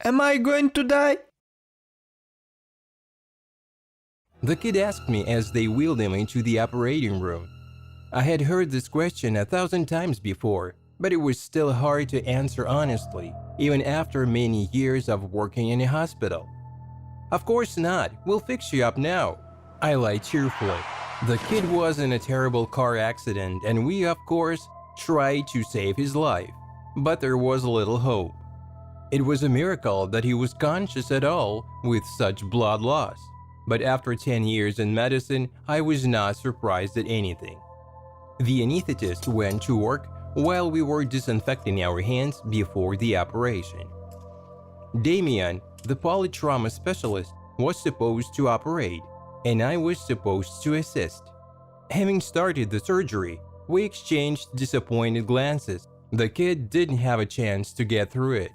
Am I going to die? The kid asked me as they wheeled him into the operating room. I had heard this question 1,000 times before, but it was still hard to answer honestly, even after many years of working in a hospital. "Of course not, we'll fix you up now," I lied cheerfully. The kid was in a terrible car accident and we, of course, tried to save his life, but there was little hope. It was a miracle that he was conscious at all with such blood loss, but after 10 years in medicine, I was not surprised at anything. The anesthetist went to work while we were disinfecting our hands before the operation. Damien, the polytrauma specialist, was supposed to operate, and I was supposed to assist. Having started the surgery, we exchanged disappointed glances. The kid didn't have a chance to get through it.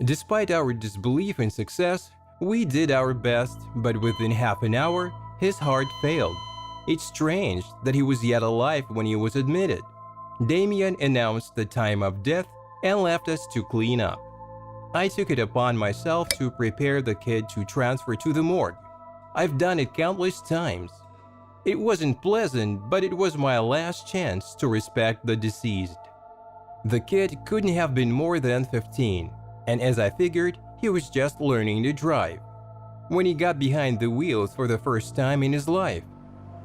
Despite our disbelief in success, we did our best, but within half an hour, his heart failed. It's strange that he was yet alive when he was admitted. Damien announced the time of death and left us to clean up. I took it upon myself to prepare the kid to transfer to the morgue. I've done it countless times. It wasn't pleasant, but it was my last chance to respect the deceased. The kid couldn't have been more than 15, and as I figured, he was just learning to drive. When he got behind the wheels for the first time in his life,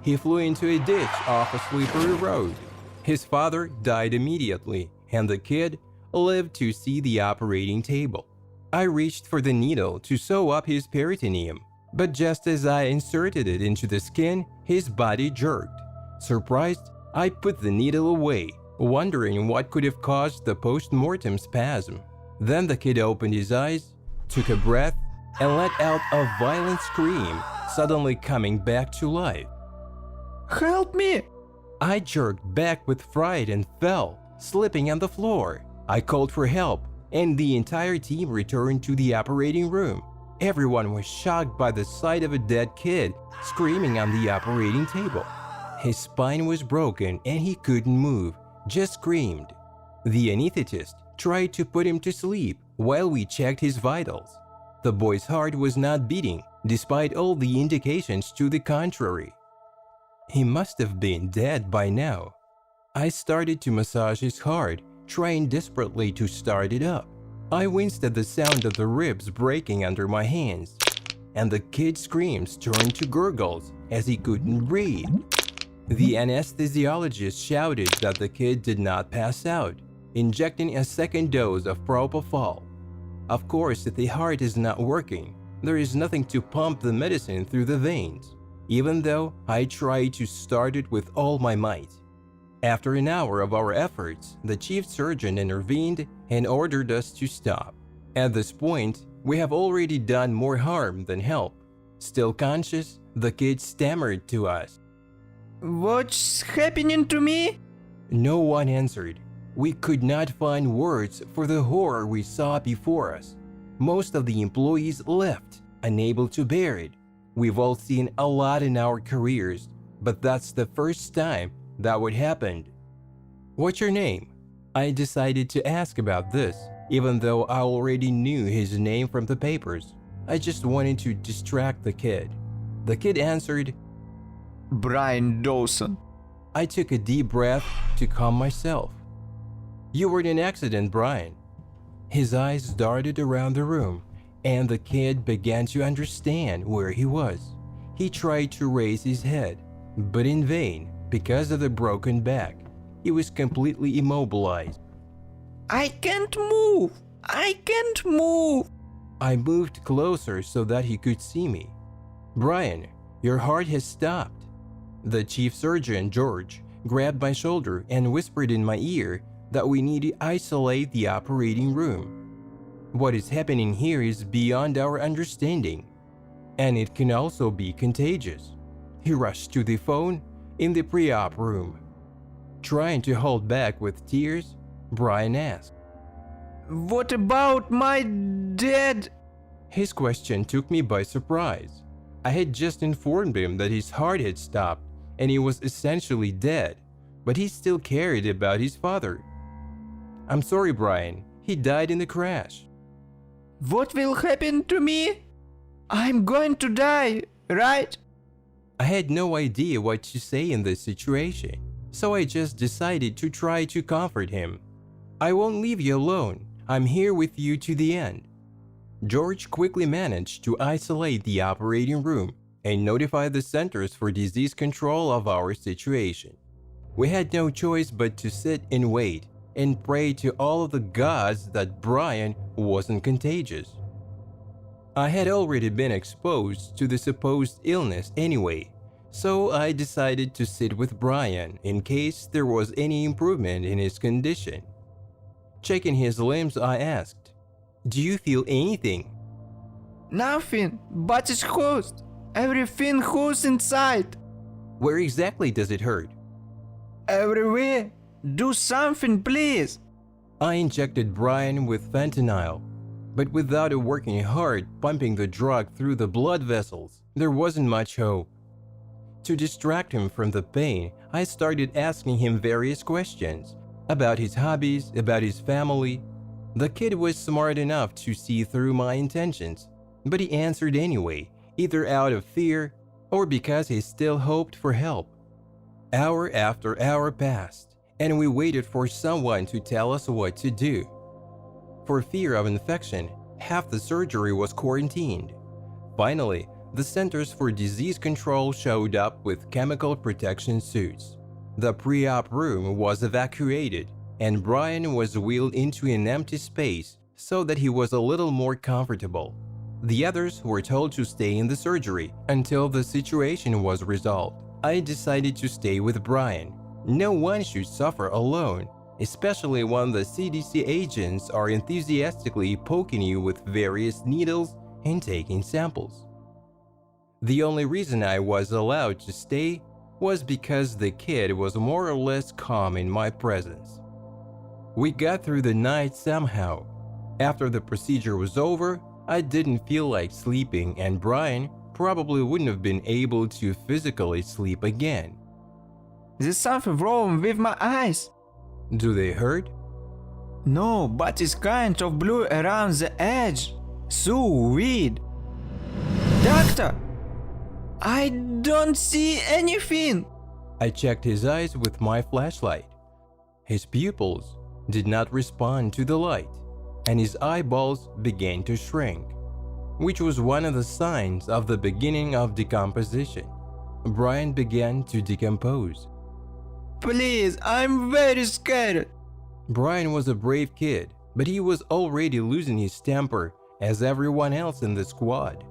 he flew into a ditch off a slippery road. His father died immediately, and the kid lived to see the operating table. I reached for the needle to sew up his peritoneum, but just as I inserted it into the skin, his body jerked. Surprised, I put the needle away, wondering what could have caused the post-mortem spasm. Then the kid opened his eyes, took a breath, and let out a violent scream, suddenly coming back to life. Help me! I jerked back with fright and fell, slipping on the floor. I called for help, and the entire team returned to the operating room. Everyone was shocked by the sight of a dead kid screaming on the operating table. His spine was broken and he couldn't move, just screamed. The anesthetist tried to put him to sleep while we checked his vitals. The boy's heart was not beating, despite all the indications to the contrary. He must have been dead by now. I started to massage his heart, trying desperately to start it up. I winced at the sound of the ribs breaking under my hands, and the kid's screams turned to gurgles as he couldn't breathe. The anesthesiologist shouted that the kid did not pass out, injecting a second dose of propofol. Of course, if the heart is not working, there is nothing to pump the medicine through the veins, even though I tried to start it with all my might. After an hour of our efforts, the chief surgeon intervened and ordered us to stop. At this point, we have already done more harm than help. Still conscious, the kid stammered to us. What's happening to me? No one answered. We could not find words for the horror we saw before us. Most of the employees left, unable to bear it. We've all seen a lot in our careers, but that's the first time that would happen. "What's your name?" I decided to ask about this, even though I already knew his name from the papers. I just wanted to distract the kid. The kid answered, Brian Dawson. I took a deep breath to calm myself. "You were in an accident, Brian." His eyes darted around the room, and the kid began to understand where he was. He tried to raise his head, but in vain because of the broken back. He was completely immobilized. I can't move! I can't move! I moved closer so that he could see me. "Brian, your heart has stopped." The chief surgeon, George, grabbed my shoulder and whispered in my ear that we need to isolate the operating room. What is happening here is beyond our understanding, and it can also be contagious. He rushed to the phone in the pre-op room. Trying to hold back with tears, Brian asked, What about my dad? His question took me by surprise. I had just informed him that his heart had stopped and he was essentially dead, but he still cared about his father. "I'm sorry, Brian. He died in the crash." What will happen to me? I'm going to die, right? I had no idea what to say in this situation, so I just decided to try to comfort him. I won't leave you alone. I'm here with you to the end. George quickly managed to isolate the operating room and notify the Centers for Disease Control of our situation. We had no choice but to sit and wait and pray to all of the gods that Brian wasn't contagious. I had already been exposed to the supposed illness anyway, so I decided to sit with Brian in case there was any improvement in his condition. Checking his limbs, I asked, "Do you feel anything?" Nothing, but it hurts. Everything hurts inside. "Where exactly does it hurt?" Everywhere. Do something, please. I injected Brian with fentanyl, but without a working heart pumping the drug through the blood vessels, there wasn't much hope. To distract him from the pain, I started asking him various questions about his hobbies, about his family. The kid was smart enough to see through my intentions, but he answered anyway, either out of fear or because he still hoped for help. Hour after hour passed, and we waited for someone to tell us what to do. For fear of infection, half the surgery was quarantined. Finally, the Centers for Disease Control showed up with chemical protection suits. The pre-op room was evacuated, and Brian was wheeled into an empty space so that he was a little more comfortable. The others were told to stay in the surgery until the situation was resolved. I decided to stay with Brian. No one should suffer alone, especially when the CDC agents are enthusiastically poking you with various needles and taking samples. The only reason I was allowed to stay was because the kid was more or less calm in my presence. We got through the night somehow. After the procedure was over, I didn't feel like sleeping, and Brian probably wouldn't have been able to physically sleep again. There's something wrong with my eyes. Do they hurt? No, but it's kind of blue around the edge. So weird. Doctor! I don't see anything. I checked his eyes with my flashlight. His pupils did not respond to the light, and his eyeballs began to shrink, which was one of the signs of the beginning of decomposition. Brian began to decompose. Please, I'm very scared. Brian was a brave kid, but he was already losing his temper as everyone else in the squad.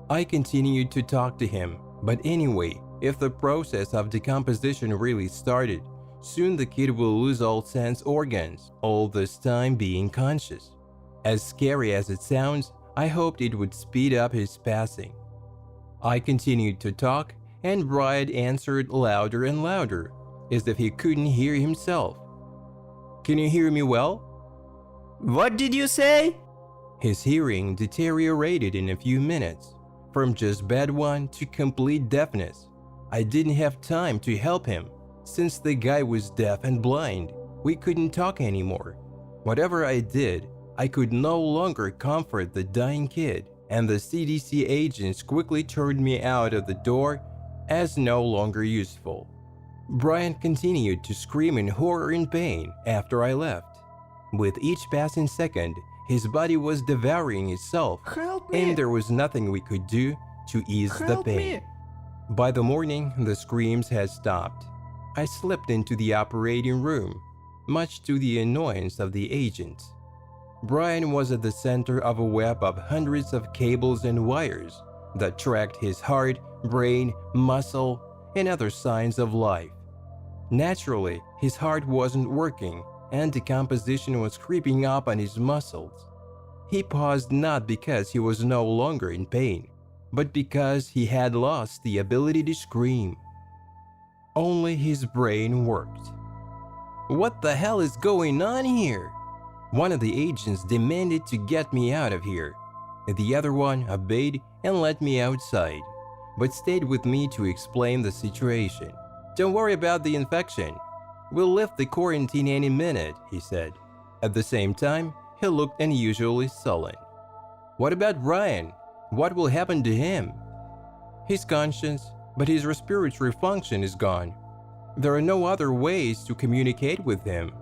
I continued to talk to him, but anyway, if the process of decomposition really started, soon the kid will lose all sense organs, all this time being conscious. As scary as it sounds, I hoped it would speed up his passing. I continued to talk, and Brian answered louder and louder, as if he couldn't hear himself. "Can you hear me well?" What did you say? His hearing deteriorated in a few minutes, from just bad one to complete deafness. I didn't have time to help him, since the guy was deaf and blind. We couldn't talk anymore. Whatever I did, I could no longer comfort the dying kid, and the CDC agents quickly turned me out of the door as no longer useful. Brian continued to scream in horror and pain after I left. With each passing second, his body was devouring itself, Help me. and there was nothing we could do to ease the Help pain. me. By the morning, the screams had stopped. I slipped into the operating room, much to the annoyance of the agents. Brian was at the center of a web of hundreds of cables and wires that tracked his heart, brain, muscle, and other signs of life. Naturally, his heart wasn't working, and decomposition was creeping up on his muscles. He paused not because he was no longer in pain, but because he had lost the ability to scream. Only his brain worked. "What the hell is going on here?" One of the agents demanded to get me out of here. The other one obeyed and let me outside, but stayed with me to explain the situation. "Don't worry about the infection. We'll lift the quarantine any minute," he said. At the same time, he looked unusually sullen. What about Brian? What will happen to him? His conscience, but his respiratory function is gone. There are no other ways to communicate with him.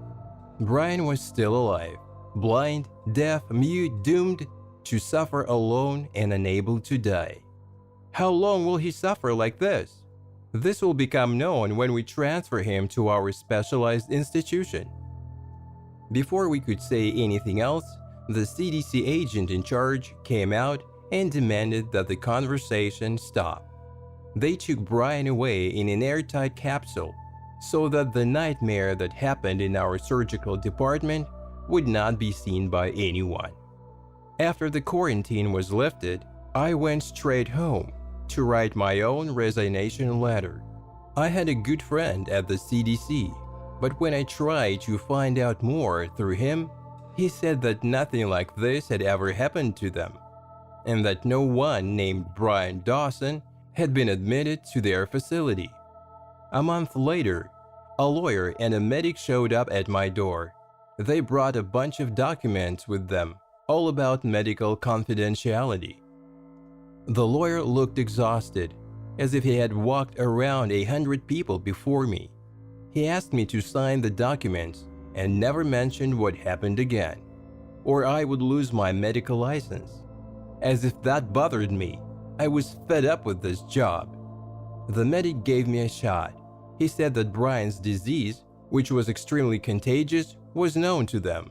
Brian was still alive, blind, deaf, mute, doomed to suffer alone and unable to die. How long will he suffer like this? This will become known when we transfer him to our specialized institution. Before we could say anything else, the CDC agent in charge came out and demanded that the conversation stop. They took Brian away in an airtight capsule so that the nightmare that happened in our surgical department would not be seen by anyone. After the quarantine was lifted, I went straight home to write my own resignation letter. I had a good friend at the CDC, but when I tried to find out more through him, he said that nothing like this had ever happened to them, and that no one named Brian Dawson had been admitted to their facility. A month later, a lawyer and a medic showed up at my door. They brought a bunch of documents with them, all about medical confidentiality. The lawyer looked exhausted, as if he had walked around 100 people before me. He asked me to sign the documents and never mentioned what happened again, or I would lose my medical license. As if that bothered me, I was fed up with this job. The medic gave me a shot. He said that Brian's disease, which was extremely contagious, was known to them,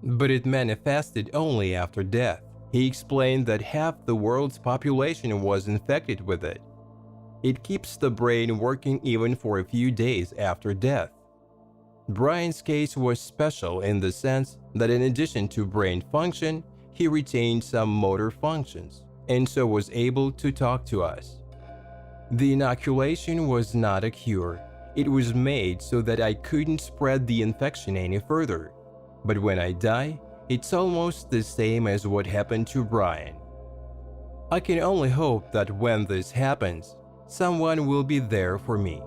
but it manifested only after death. He explained that half the world's population was infected with it. It keeps the brain working even for a few days after death. Brian's case was special in the sense that in addition to brain function, he retained some motor functions, and so was able to talk to us. The inoculation was not a cure. It was made so that I couldn't spread the infection any further. But when I die, it's almost the same as what happened to Brian. I can only hope that when this happens, someone will be there for me.